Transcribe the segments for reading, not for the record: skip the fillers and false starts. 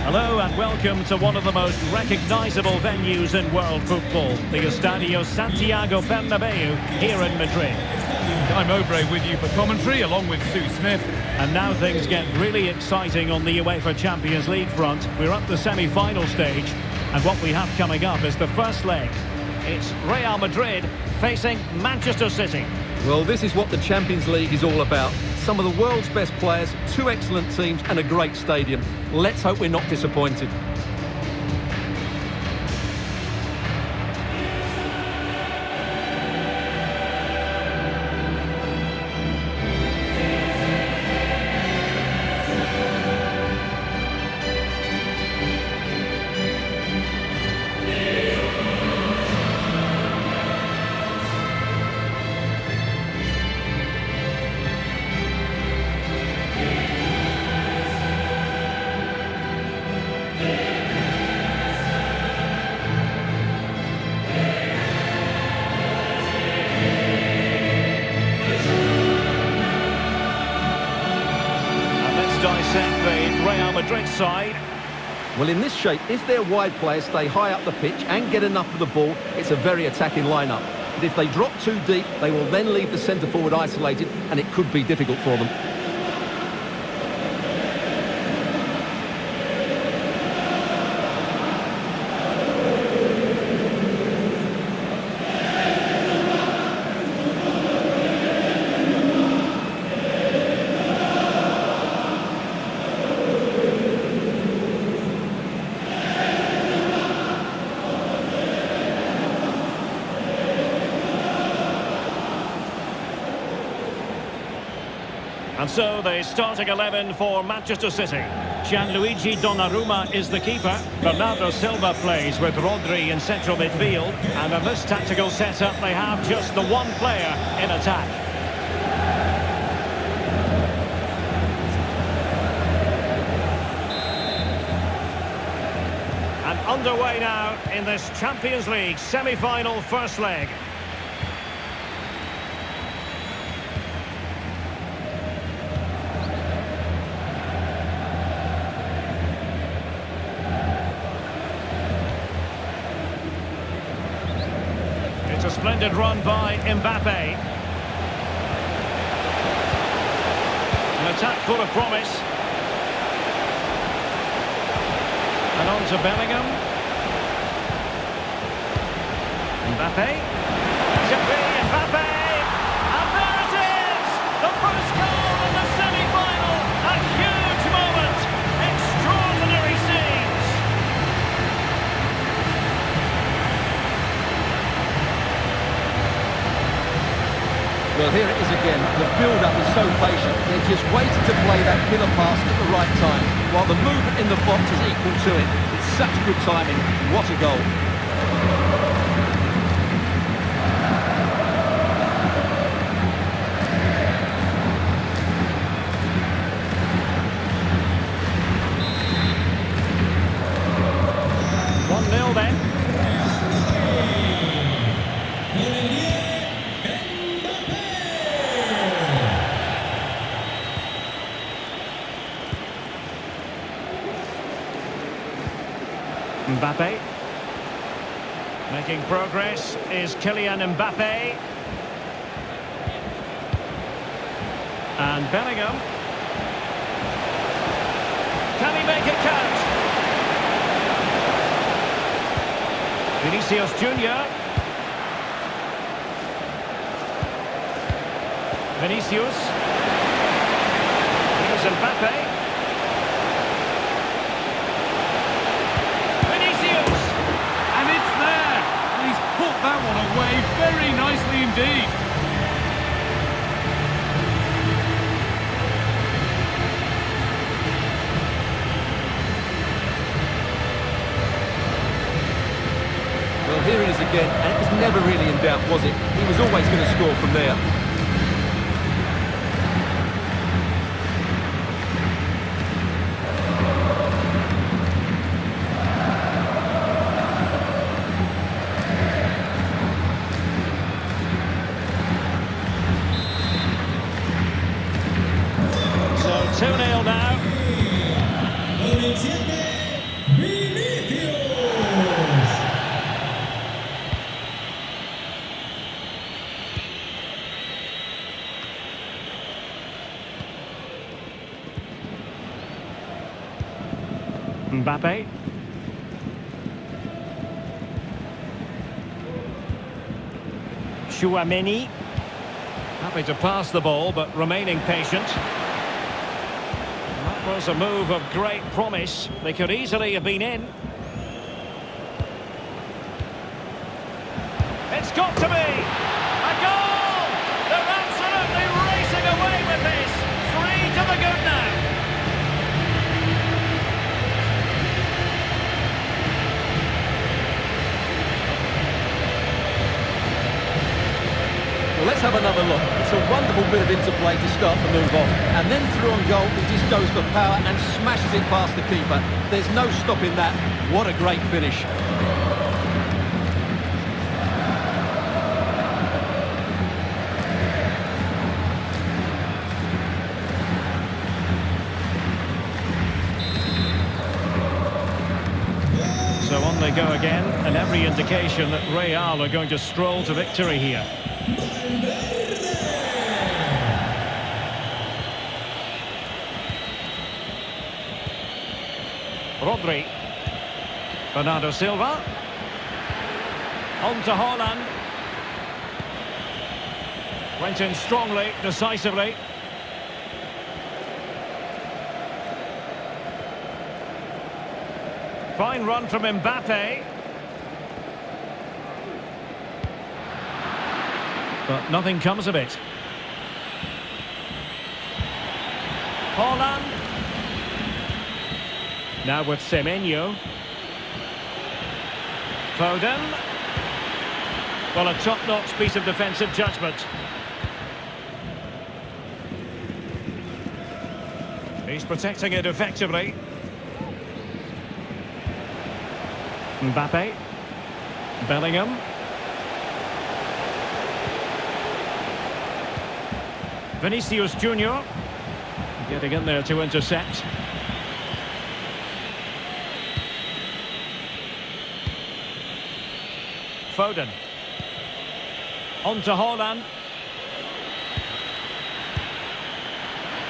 Hello and welcome to one of the most recognisable venues in world football, the Estadio Santiago Bernabeu here in Madrid. I'm Obrey with you for commentary, along with Sue Smith. And now things get really exciting on the UEFA Champions League front. We're at the semi-final stage, and what we have coming up is the first leg. It's Real Madrid facing Manchester City. Well, this is what the Champions League is all about. Some of the world's best players, two excellent teams and a great stadium. Let's hope we're not disappointed. Dissect the Real Madrid side. Well, in this shape, if their wide players stay high up the pitch and get enough of the ball, it's a very attacking lineup. But if they drop too deep, they will then leave the centre forward isolated, and it could be difficult for them. And so the starting 11 for Manchester City. Gianluigi Donnarumma is the keeper. Bernardo Silva plays with Rodri in central midfield. And in this tactical setup, they have just the one player in attack. And underway now in this Champions League semi-final first leg. It's a splendid run by Mbappe. An attack full of promise. And on to Bellingham. Mbappe. Mbappe! And there it is! The first goal in the semi-final! A huge moment! Extraordinary scenes! Well, here it is again. The build-up is so patient. They just waited to play that killer pass at the right time, while the movement in the box is equal to it. It's such good timing. What a goal. Mbappe. Making progress is Kylian Mbappe. And Bellingham. Can he make it count? Vinicius Junior. Vinicius. Here's Mbappe. That one away very nicely indeed. Well, here it is again, and it was never really in doubt, was it? He was always going to score from there. So 2-0 now. Mbappe. Chouameni. Happy to pass the ball, but remaining patient. That was a move of great promise. They could easily have been in. It's got to be! A goal! They're absolutely racing away with this! 3 to the good now. Well, let's have another look. It's a wonderful bit of interplay to start the move off. And then through on goal, he just goes for power and smashes it past the keeper. There's no stopping that. What a great finish. So on they go again, and every indication that Real are going to stroll to victory here. Rodri. Bernardo Silva. On to Haaland. Went in strongly, decisively. Fine run from Mbappe. But nothing comes of it. Haaland. Now with Semenyo. Foden. Well, a top-notch piece of defensive judgment. He's protecting it effectively. Mbappe. Bellingham. Vinicius Junior. Getting in there to intercept. Foden. On to Haaland.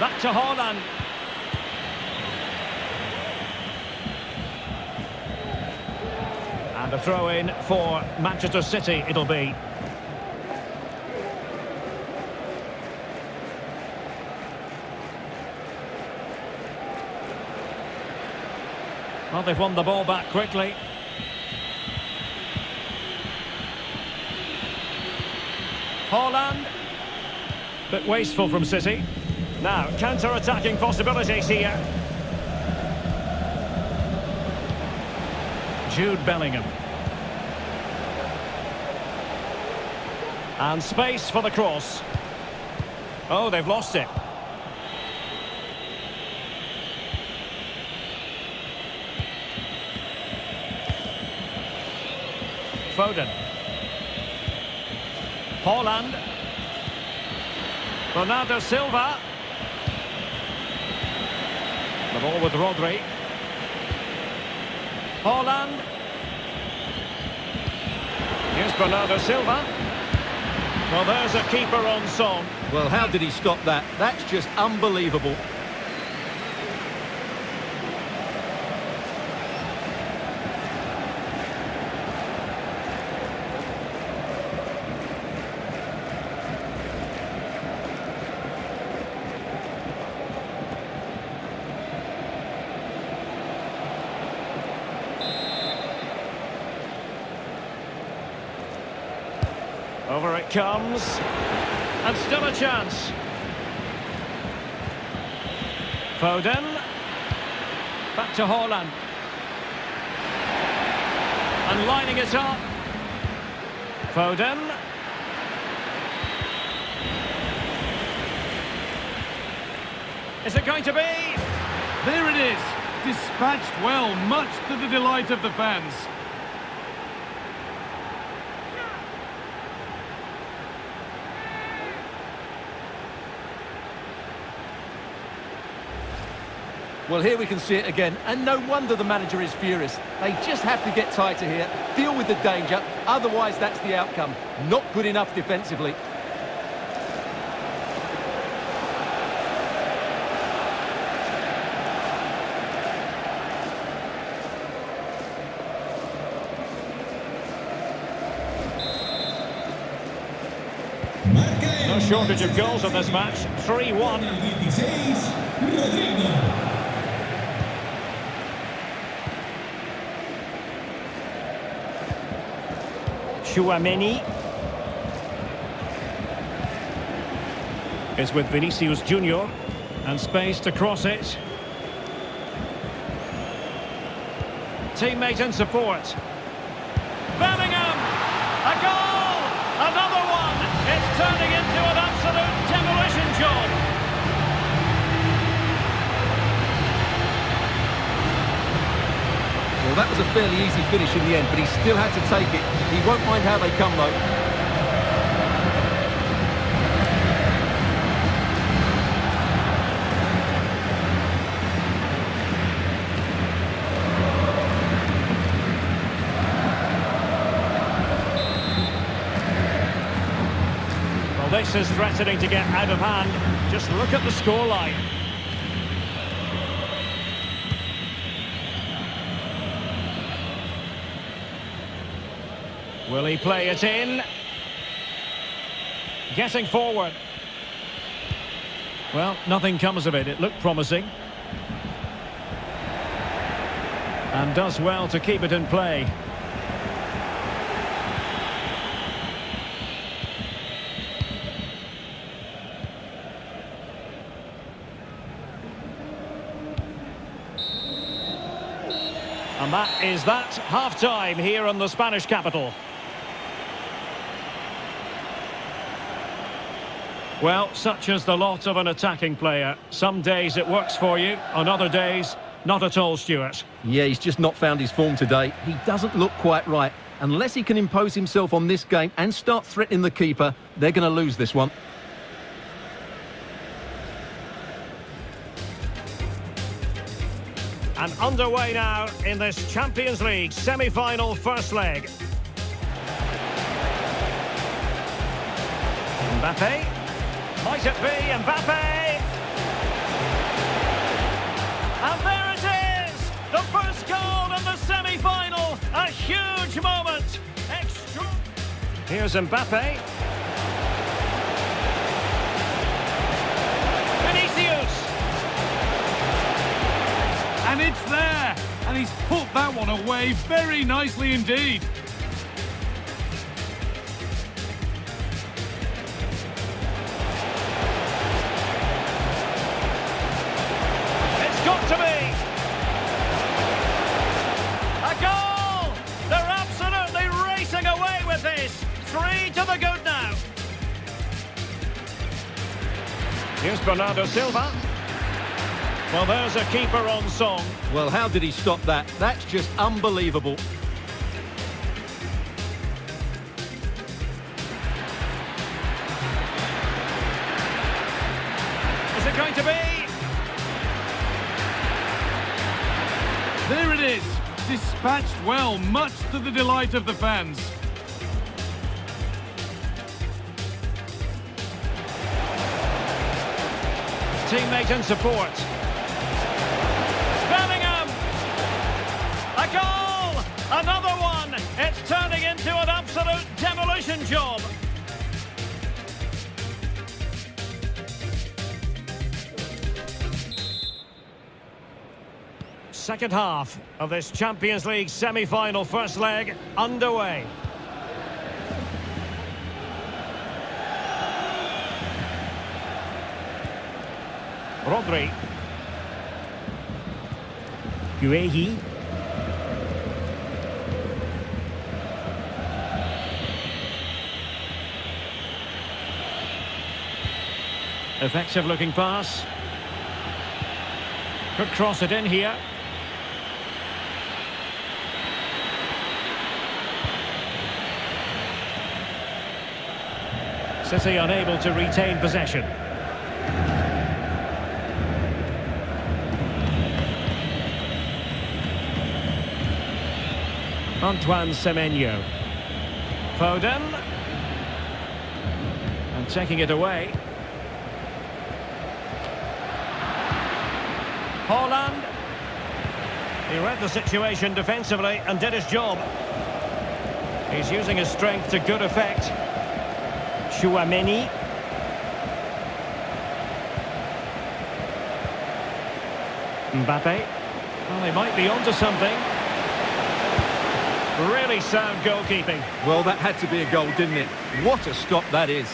Back to Haaland. And a throw-in for Manchester City it'll be. Well, they've won the ball back quickly. Haaland. Bit wasteful from City. Now, counter-attacking possibilities here. Jude Bellingham. And space for the cross. Oh, they've lost it. Foden. Haaland. Bernardo Silva. The ball with Rodri. Haaland. Here's Bernardo Silva. Well, there's a keeper on song. Well, how did he stop that? That's just unbelievable. Over it comes. And still a chance. Foden. Back to Haaland. And lining it up. Foden. Is it going to be? There it is. Dispatched well, much to the delight of the fans. Well, here we can see it again, and no wonder the manager is furious. They just have to get tighter here, deal with the danger, otherwise that's the outcome. Not good enough defensively. No shortage of goals in this match. 3-1. Chouameni is with Vinicius Junior, and space to cross it. Teammate and support. Bellingham! A goal! Another one! It's turning into an absolute demolition job. Well, that was a fairly easy finish in the end, but he still had to take it. He won't mind how they come, though. Well, this is threatening to get out of hand. Just look at the scoreline. Will he play it in? Getting forward. Well, nothing comes of it. It looked promising. And does well to keep it in play. And that is that. Half-time here in the Spanish capital. Well, such is the lot of an attacking player. Some days it works for you, on other days, not at all, Stuart. Yeah, he's just not found his form today. He doesn't look quite right. Unless he can impose himself on this game and start threatening the keeper, they're going to lose this one. And underway now in this Champions League semi-final first leg. Mbappe. Might it be Mbappe? And there it is! The first goal in the semi-final! A huge moment! Here's Mbappe. Vinicius! And it's there! And he's put that one away very nicely indeed. Got to be a goal! They're absolutely racing away with this. 3 to the good now. Here's Bernardo Silva. Well, there's a keeper on song. Well, how did he stop that? That's just unbelievable. Is it going to be? There it is, dispatched well, much to the delight of the fans. Teammate and support. Bellingham! A goal! Another one! It's turning into an absolute demolition job. Second half of this Champions League semi-final first leg underway. Rodri. Guehi. Effective looking pass. Could cross it in here. City unable to retain possession. Antoine Semenyo. Foden. And taking it away. Haaland. He read the situation defensively and did his job. He's using his strength to good effect. Chouameni. Mbappe. Well, they might be onto something. Really sound goalkeeping. Well, that had to be a goal, didn't it? What a stop that is.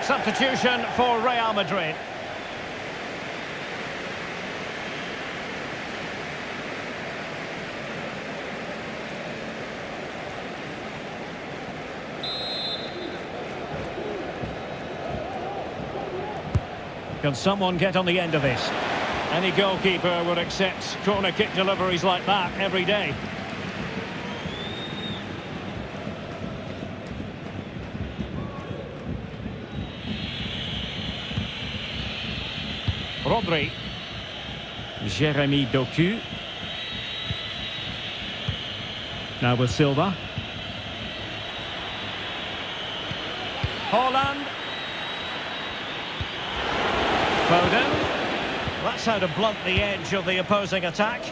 Substitution for Real Madrid. Can someone get on the end of this? Any goalkeeper would accept corner kick deliveries like that every day. Rodri. Jeremy Doku. Now with Silva. Haaland. Foden. That's how to blunt the edge of the opposing attack.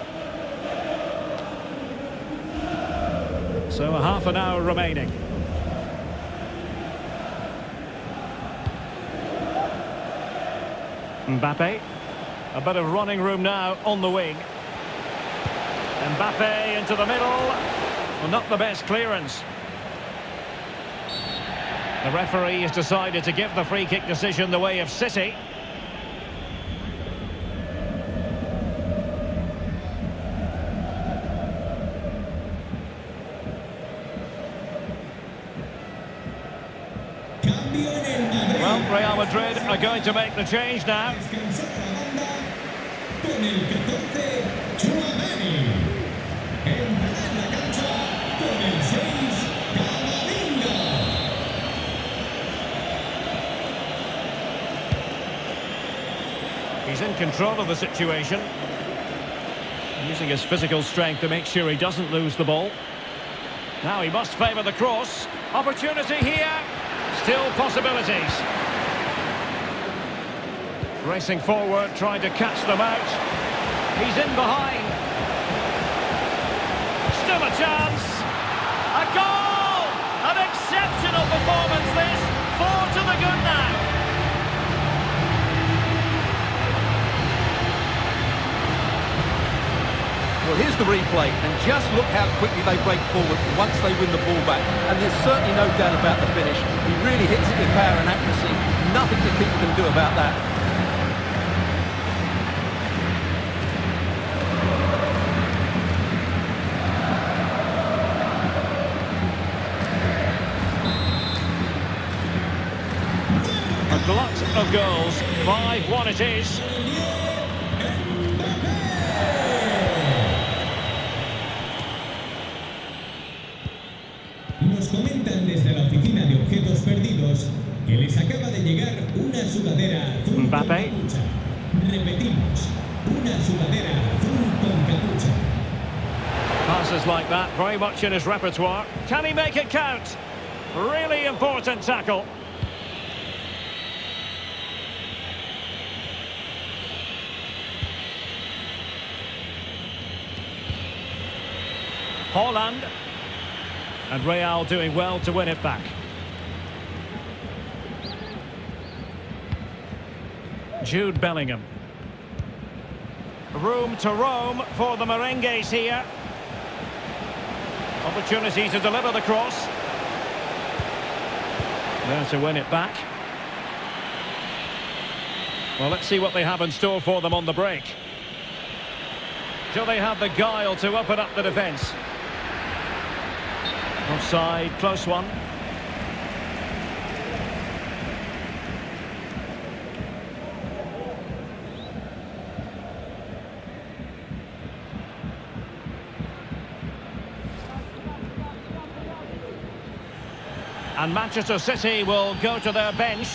So a half an hour remaining. Mbappe. A bit of running room now on the wing. Mbappe into the middle. Well, not the best clearance. The referee has decided to give the free kick decision the way of City. Well, Real Madrid are going to make the change now. He's in control of the situation, using his physical strength to make sure he doesn't lose the ball. Now he must favour the cross. Opportunity here. Still possibilities. Racing forward, trying to catch them out. He's in behind. Still a chance. A goal! An exceptional performance this. 4 to the good now. Well, here's the replay, and just look how quickly they break forward once they win the ball back. And there's certainly no doubt about the finish. He really hits it with power and accuracy. Nothing the keeper can do about that. A glut of goals. 5-1 it is. Nos comentan desde la oficina de objetos perdidos que les acaba de llegar una sudadera azul Mbappe. con capucha. Repetimos, una sudadera azul con capucha. Passes like that, very much in his repertoire. Can he make it count? Really important tackle. Haaland. And Real doing well to win it back. Jude Bellingham. Room to roam for the Merengues here. Opportunity to deliver the cross. There to win it back. Well, let's see what they have in store for them on the break. Do they have the guile to open up the defence? Offside, close one. And Manchester City will go to their bench.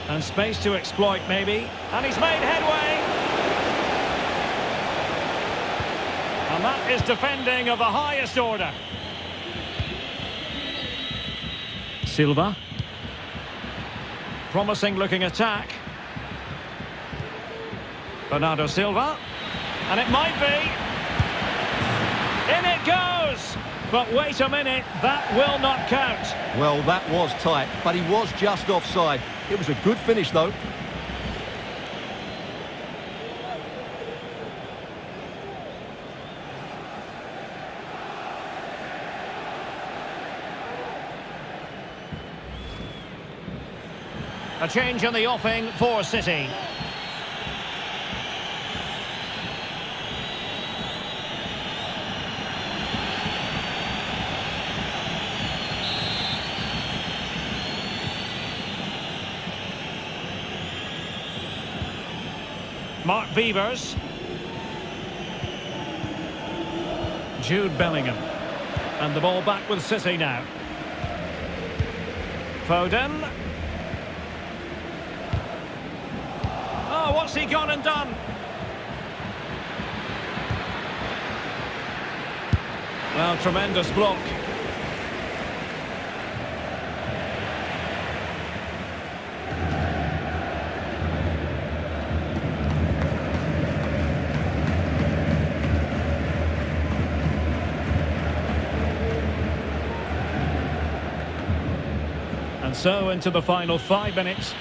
And space to exploit, maybe. And he's made headway. And that is defending of the highest order. Silva. Promising looking attack. Bernardo Silva. And it might be. In it goes! But wait a minute, that will not count. Well, that was tight, but he was just offside. It was a good finish, though. A change in the offing for City. Mark Beavers. Jude Bellingham. And the ball back with City now. Foden. Oh, what's he gone and done? Well, tremendous block. And so into the final 5 minutes.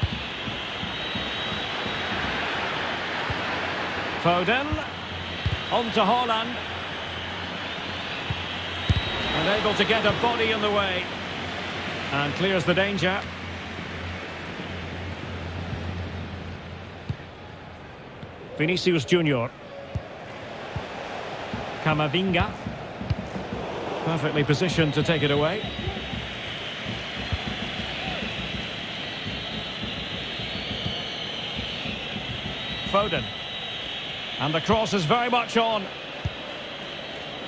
Foden, on to Haaland. Unable to get a body in the way. And clears the danger. Vinicius Junior. Camavinga. Perfectly positioned to take it away. Foden. And the cross is very much on.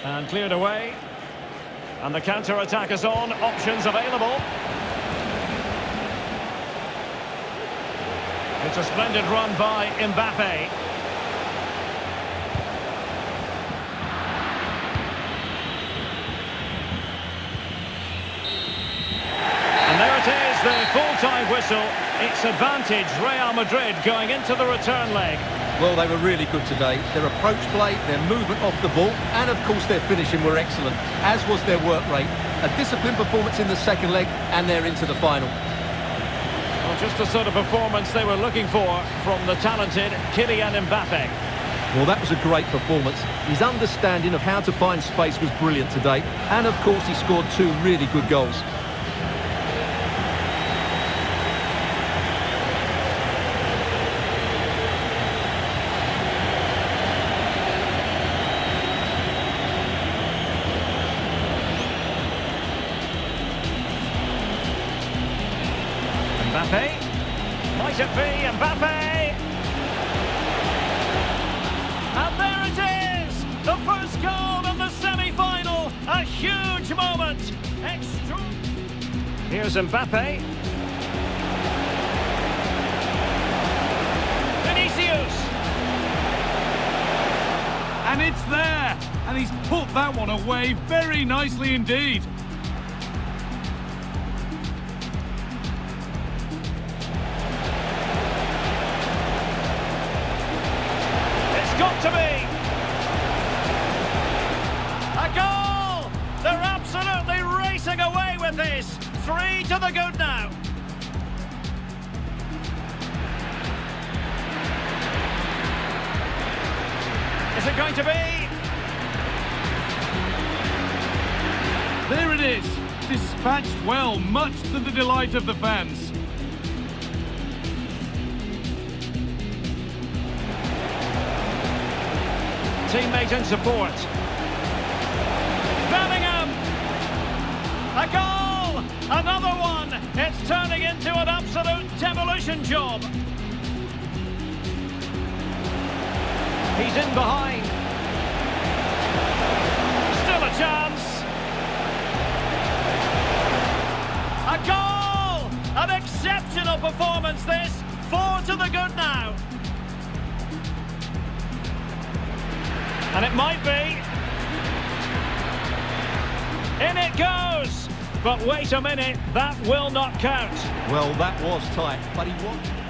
And cleared away. And the counter-attack is on. Options available. It's a splendid run by Mbappe. And there it is, the full-time whistle. It's advantage Real Madrid going into the return leg. Well, they were really good today. Their approach play, their movement off the ball, and of course their finishing were excellent, as was their work rate. A disciplined performance in the second leg, and they're into the final. Well, just the sort of performance they were looking for from the talented Kylian Mbappe. Well, that was a great performance. His understanding of how to find space was brilliant today, and of course he scored 2 really good goals. Mbappe. Might it be Mbappe? And there it is! The first goal in the semi-final. A huge moment. Extra. Here's Mbappe. Vinicius. And it's there. And he's put that one away very nicely indeed. Got to be a goal. They're absolutely racing away with this. 3 to the good now. Is it going to be? There it is. Dispatched well, much to the delight of the fans. Teammate and support. Bellingham! A goal! Another one! It's turning into an absolute demolition job. He's in behind. Still a chance. A goal! An exceptional performance this. 4 to the good now. And it might be. In it goes! But wait a minute, that will not count. Well, that was tight, but he won.